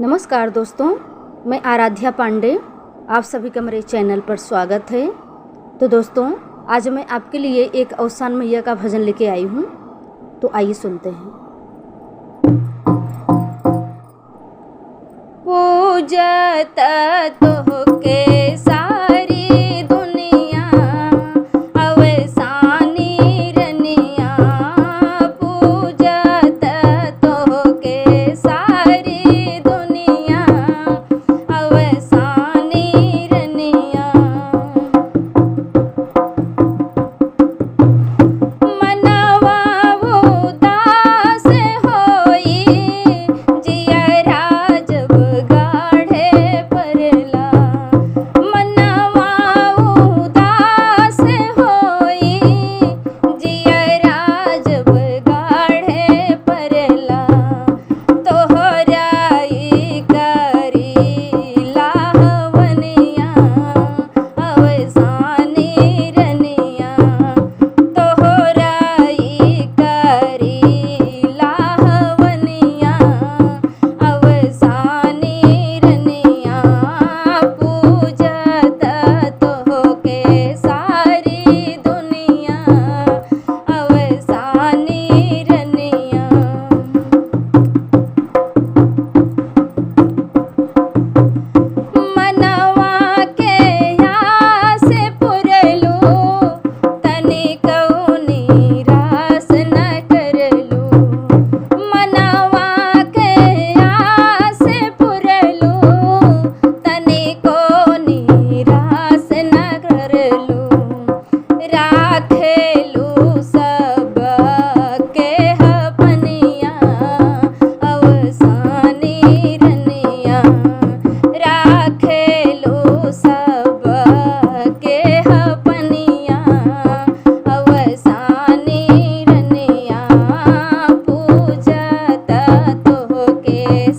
नमस्कार दोस्तों, मैं आराध्या पांडे, आप सभी का मेरे चैनल पर स्वागत है। तो दोस्तों, आज मैं आपके लिए एक अवसान मैया का भजन लेके आई हूँ, तो आइए सुनते हैं। पूजत तोहके सारी दुनिया, अवसानी रनिया। पूजत तोहके सारी दुनिया, अवसानी रनिया। मनवा उदास होई, जियरा जब गाढ़े परला। मनवा उदास होई, जियरा जब गाढ़े परला। तोहराई करी लाहवनिया, अवसानी रनिया। तोहराई करी लाहवनिया, अवसानी रनिया। पूजत तोहके सारी दुनिया, अवसानी रनिया। मनवा के आस पुरलू, तनिकऊ निराश न करलू। मनवा के आस पुरलू, तनिको निराश न करलू। राखेलू सबके अपनिया, अवसानी रनिया। राखेलू सबके अपनिया, अवसानी रनिया। पूजत तोहके